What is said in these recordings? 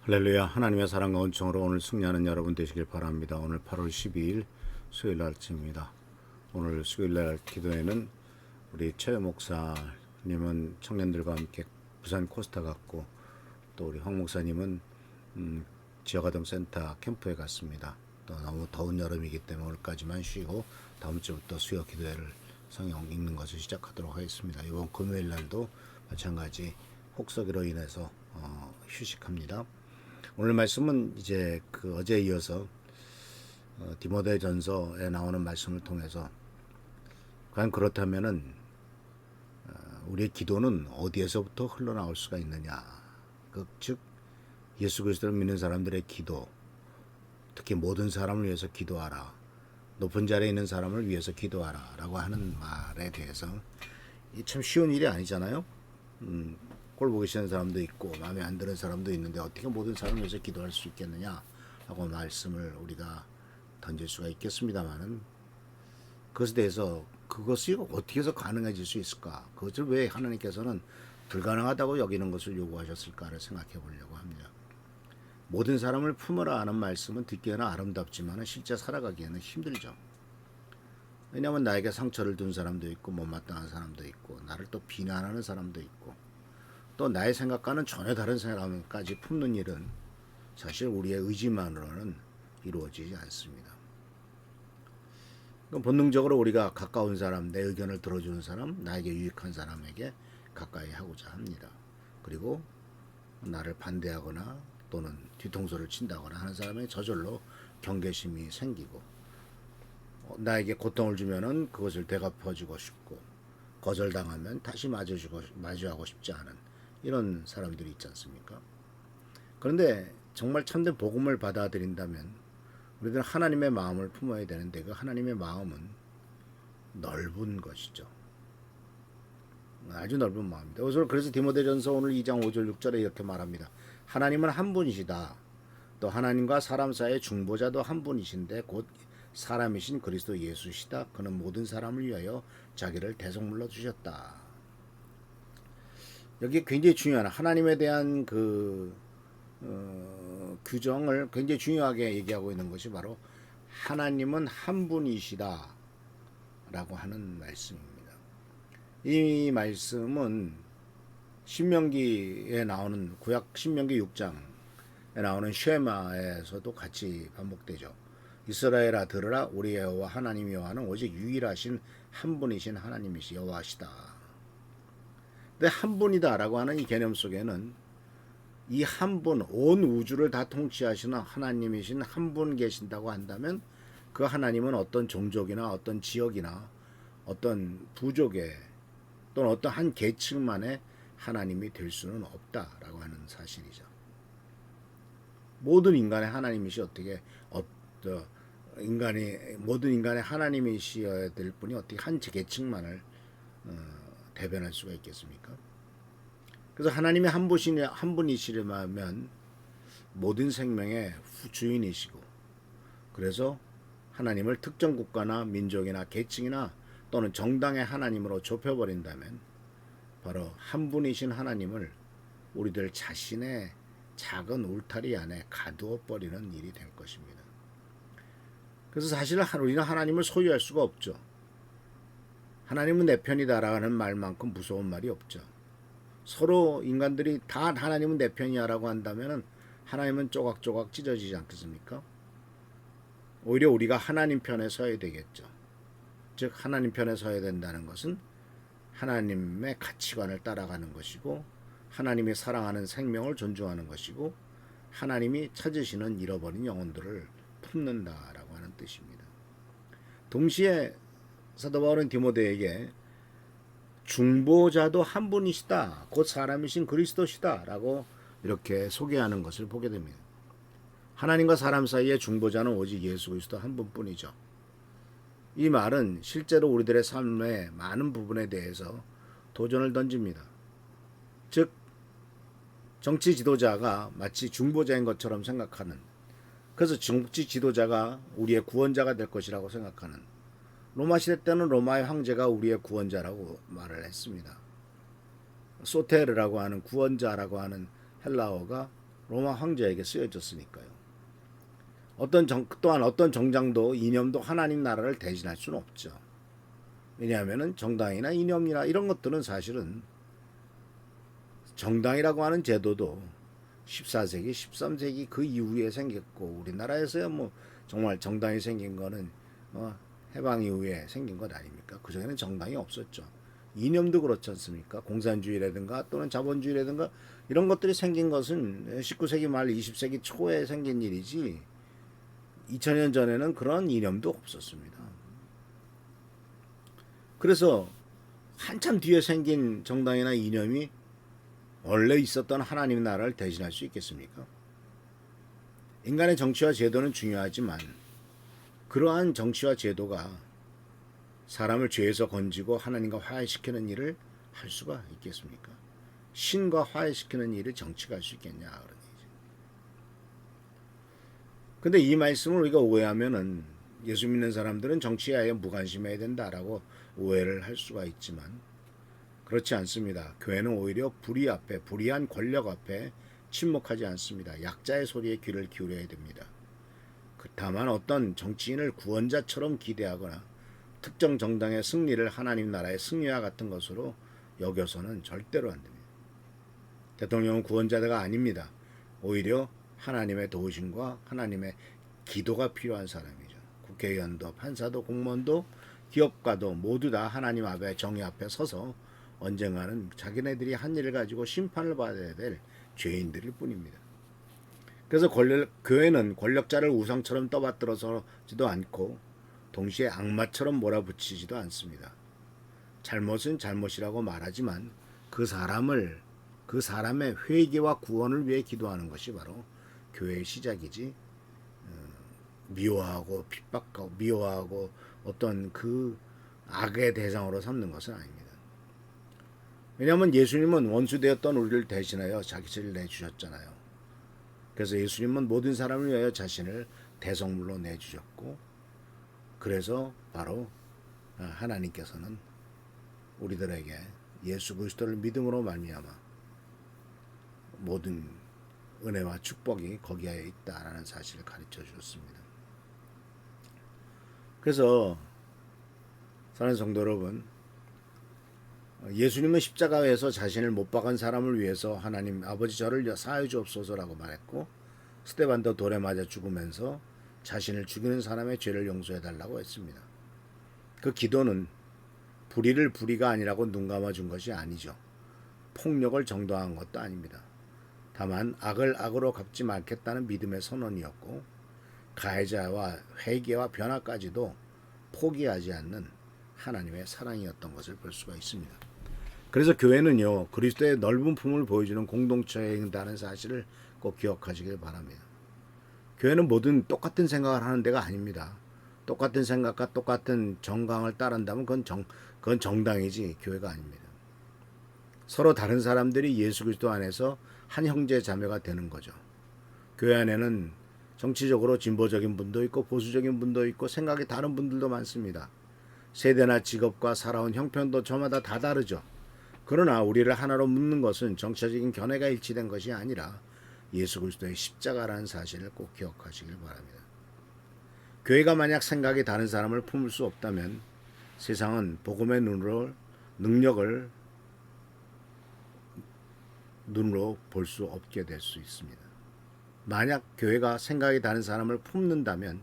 할렐루야. 하나님의 사랑과 은총으로 오늘 승리하는 여러분 되시길 바랍니다. 오늘 8월 12일 수요일 날쯤입니다. 오늘 수요일 날 기도회는 우리 최 목사님은 청년들과 함께 부산 코스타 갔고, 또 우리 황 목사님은 지역아동센터 캠프에 갔습니다. 또 너무 더운 여름이기 때문에 오늘까지만 쉬고 다음 주부터 수요 기도회를 성경 읽는 것을 시작하도록 하겠습니다. 이번 금요일 날도 마찬가지 혹서기로 인해서 휴식합니다. 오늘 말씀은 이제 어제에 이어서 디모데전서에 나오는 말씀을 통해서 과연 그렇다면은 우리의 기도는 어디에서부터 흘러나올 수가 있느냐, 즉 예수 그리스도를 믿는 사람들의 기도, 특히 모든 사람을 위해서 기도하라, 높은 자리에 있는 사람을 위해서 기도하라 라고 하는 말에 대해서 참 쉬운 일이 아니잖아요. 꼴 보기 싫은 사람도 있고 마음에 안 드는 사람도 있는데 어떻게 모든 사람을 위해서 기도할 수 있겠느냐 하고 말씀을 우리가 던질 수가 있겠습니다만은, 그것에 대해서 그것이 어떻게 해서 가능해질 수 있을까, 그것을 왜 하나님께서는 불가능하다고 여기는 것을 요구하셨을까를 생각해 보려고 합니다. 모든 사람을 품으라 하는 말씀은 듣기에는 아름답지만 실제 살아가기에는 힘들죠. 왜냐하면 나에게 상처를 준 사람도 있고 못마땅한 사람도 있고 나를 또 비난하는 사람도 있고 또 나의 생각과는 전혀 다른 사람까지 품는 일은 사실 우리의 의지만으로는 이루어지지 않습니다. 본능적으로 우리가 가까운 사람, 내 의견을 들어주는 사람, 나에게 유익한 사람에게 가까이 하고자 합니다. 그리고 나를 반대하거나 또는 뒤통수를 친다거나 하는 사람의 저절로 경계심이 생기고, 나에게 고통을 주면은 그것을 되갚아주고 싶고, 거절당하면 다시 마주하고 싶지 않은 이런 사람들이 있지 않습니까? 그런데 정말 참된 복음을 받아들인다면 우리들은 하나님의 마음을 품어야 되는데, 그 하나님의 마음은 넓은 것이죠. 아주 넓은 마음입니다. 그래서 디모데전서 오늘 2장 5절 6절에 이렇게 말합니다. 하나님은 한 분이시다. 또 하나님과 사람 사이의 중보자도 한 분이신데 곧 사람이신 그리스도 예수시다. 그는 모든 사람을 위하여 자기를 대속물로 주셨다. 여기 굉장히 중요한 하나님에 대한 규정을 굉장히 중요하게 얘기하고 있는 것이 바로 하나님은 한 분이시다 라고 하는 말씀입니다. 이 말씀은 신명기에 나오는 구약 신명기 6장에 나오는 쉐마에서도 같이 반복되죠. 이스라엘아 들으라, 우리 여호와 하나님 여호와는 오직 유일하신 한 분이신 하나님이시 여호와시다. 근데 한 분이다라고 하는 이 개념 속에는 이 한 분, 온 우주를 다 통치하시는 하나님이신 한 분 계신다고 한다면 그 하나님은 어떤 종족이나 어떤 지역이나 어떤 부족의 또는 어떤 한 계층만의 하나님이 될 수는 없다라고 하는 사실이죠. 모든 인간의 하나님이시 어떻게 모든 인간의 하나님이시어야 될 분이 어떻게 한 계층만을 대변할 수가 있겠습니까? 그래서 하나님이 한 분이시려면 모든 생명의 주인이시고, 그래서 하나님을 특정 국가나 민족이나 계층이나 또는 정당의 하나님으로 좁혀버린다면 바로 한 분이신 하나님을 우리들 자신의 작은 울타리 안에 가두어 버리는 일이 될 것입니다. 그래서 사실 우리는 하나님을 소유할 수가 없죠. 하나님은 내 편이다라는 말만큼 무서운 말이 없죠. 서로 인간들이 다 하나님은 내 편이야라고 한다면 하나님은 조각조각 찢어지지 않겠습니까? 오히려 우리가 하나님 편에 서야 되겠죠. 즉 하나님 편에 서야 된다는 것은 하나님의 가치관을 따라가는 것이고, 하나님이 사랑하는 생명을 존중하는 것이고, 하나님이 찾으시는 잃어버린 영혼들을 품는다라고 하는 뜻입니다. 동시에 사도 바울은 디모데에게 중보자도 한 분이시다. 곧 사람이신 그리스도시다. 라고 이렇게 소개하는 것을 보게 됩니다. 하나님과 사람 사이의 중보자는 오직 예수 그리스도 한 분뿐이죠. 이 말은 실제로 우리들의 삶의 많은 부분에 대해서 도전을 던집니다. 즉 정치 지도자가 마치 중보자인 것처럼 생각하는, 그래서 정치 지도자가 우리의 구원자가 될 것이라고 생각하는, 로마 시대 때는 로마의 황제가 우리의 구원자라고 말을 했습니다. 소테르라고 하는 구원자라고 하는 헬라어가 로마 황제에게 쓰여졌으니까요. 또한 어떤 정장도 이념도 하나님 나라를 대신할 수는 없죠. 왜냐하면 정당이나 이념이나 이런 것들은 사실은 정당이라고 하는 제도도 14세기, 13세기 그 이후에 생겼고, 우리나라에서야 뭐 정말 정당이 생긴 거는 해방 이후에 생긴 것 아닙니까? 그전에는 정당이 없었죠. 이념도 그렇지 않습니까? 공산주의라든가 또는 자본주의라든가 이런 것들이 생긴 것은 19세기 말 20세기 초에 생긴 일이지 2000년 전에는 그런 이념도 없었습니다. 그래서 한참 뒤에 생긴 정당이나 이념이 원래 있었던 하나님 나라를 대신할 수 있겠습니까? 인간의 정치와 제도는 중요하지만 그러한 정치와 제도가 사람을 죄에서 건지고 하나님과 화해시키는 일을 할 수가 있겠습니까? 신과 화해시키는 일을 정치가 할 수 있겠냐 그런 얘기죠. 근데 이 말씀을 우리가 오해하면은 예수 믿는 사람들은 정치에 아예 무관심해야 된다라고 오해를 할 수가 있지만 그렇지 않습니다. 교회는 오히려 불의한 권력 앞에 침묵하지 않습니다. 약자의 소리에 귀를 기울여야 됩니다. 다만 어떤 정치인을 구원자처럼 기대하거나 특정 정당의 승리를 하나님 나라의 승리와 같은 것으로 여겨서는 절대로 안 됩니다. 대통령은 구원자가 아닙니다. 오히려 하나님의 도우심과 하나님의 기도가 필요한 사람이죠. 국회의원도 판사도 공무원도 기업가도 모두 다 하나님 앞에 정의 앞에 서서 언젠가는 자기네들이 한 일을 가지고 심판을 받아야 될 죄인들일 뿐입니다. 그래서 교회는 권력자를 우상처럼 떠받들어서지도 않고 동시에 악마처럼 몰아붙이지도 않습니다. 잘못은 잘못이라고 말하지만 그 사람의 회개와 구원을 위해 기도하는 것이 바로 교회의 시작이지, 미워하고 핍박하고 미워하고 어떤 그 악의 대상으로 삼는 것은 아닙니다. 왜냐하면 예수님은 원수되었던 우리를 대신하여 자기를 내주셨잖아요. 그래서 예수님은 모든 사람을 위하여 자신을 대성물로 내주셨고, 그래서 바로 하나님께서는 우리들에게 예수 그리스도를 믿음으로 말미암아 모든 은혜와 축복이 거기에 있다라는 사실을 가르쳐 주셨습니다. 그래서 사랑하는 성도 여러분, 예수님은 십자가에서 자신을 못 박은 사람을 위해서 하나님 아버지 저를 사하여 주옵소서라고 말했고, 스데반도 돌에 맞아 죽으면서 자신을 죽이는 사람의 죄를 용서해 달라고 했습니다. 그 기도는 불의를 불의가 아니라고 눈 감아준 것이 아니죠. 폭력을 정당한 것도 아닙니다. 다만 악을 악으로 갚지 않겠다는 믿음의 선언이었고, 가해자와 회개와 변화까지도 포기하지 않는 하나님의 사랑이었던 것을 볼 수가 있습니다. 그래서 교회는요, 그리스도의 넓은 품을 보여주는 공동체에 있다는 사실을 꼭 기억하시길 바랍니다. 교회는 뭐든 똑같은 생각을 하는 데가 아닙니다. 똑같은 생각과 똑같은 정강을 따른다면 그건 정당이지 교회가 아닙니다. 서로 다른 사람들이 예수 그리스도 안에서 한 형제 자매가 되는 거죠. 교회 안에는 정치적으로 진보적인 분도 있고 보수적인 분도 있고 생각이 다른 분들도 많습니다. 세대나 직업과 살아온 형편도 저마다 다 다르죠. 그러나 우리를 하나로 묶는 것은 정치적인 견해가 일치된 것이 아니라 예수 그리스도의 십자가라는 사실을 꼭 기억하시길 바랍니다. 교회가 만약 생각이 다른 사람을 품을 수 없다면 세상은 복음의 능력을 눈으로 볼 수 없게 될 수 있습니다. 만약 교회가 생각이 다른 사람을 품는다면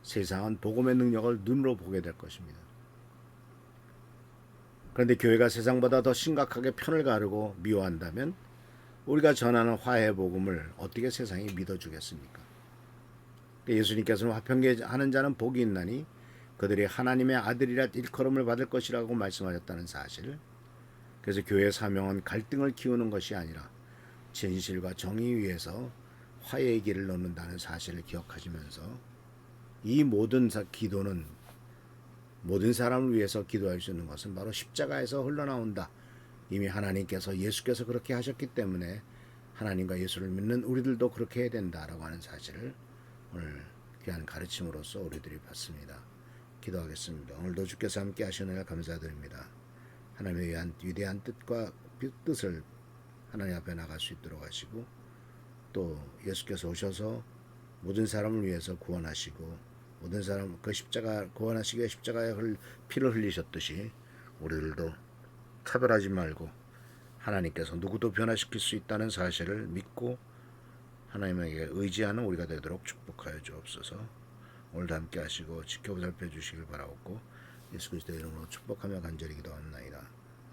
세상은 복음의 능력을 눈으로 보게 될 것입니다. 그런데 교회가 세상보다 더 심각하게 편을 가르고 미워한다면 우리가 전하는 화해의 복음을 어떻게 세상이 믿어주겠습니까? 예수님께서는 화평케 하는 자는 복이 있나니 그들이 하나님의 아들이라 일컬음을 받을 것이라고 말씀하셨다는 사실. 그래서 교회의 사명은 갈등을 키우는 것이 아니라 진실과 정의 위에서 화해의 길을 놓는다는 사실을 기억하시면서 이 모든 기도는 모든 사람을 위해서 기도할 수 있는 것은 바로 십자가에서 흘러나온다. 이미 하나님께서 예수께서 그렇게 하셨기 때문에 하나님과 예수를 믿는 우리들도 그렇게 해야 된다라고 하는 사실을 오늘 귀한 가르침으로써 우리들이 받습니다. 기도하겠습니다. 오늘도 주께서 함께 하시느라 감사드립니다. 하나님의 위대한 뜻과 뜻을 하나님 앞에 나갈 수 있도록 하시고 또 예수께서 오셔서 모든 사람을 위해서 구원하시고 모든 사람 그 십자가 구원하시기 위해 십자가에 피를 흘리셨듯이 우리들도 차별하지 말고 하나님께서 누구도 변화시킬 수 있다는 사실을 믿고 하나님에게 의지하는 우리가 되도록 축복하여 주옵소서. 오늘도 함께 하시고 지켜보살펴 주시길 바라옵고 예수 그리스도의 이름으로 축복하며 간절히 기도합나이다.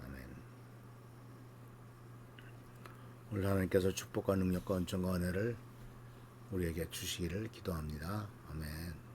아멘. 오늘 하나님께서 축복과 능력과 은총과 은혜를 우리에게 주시기를 기도합니다. 아멘.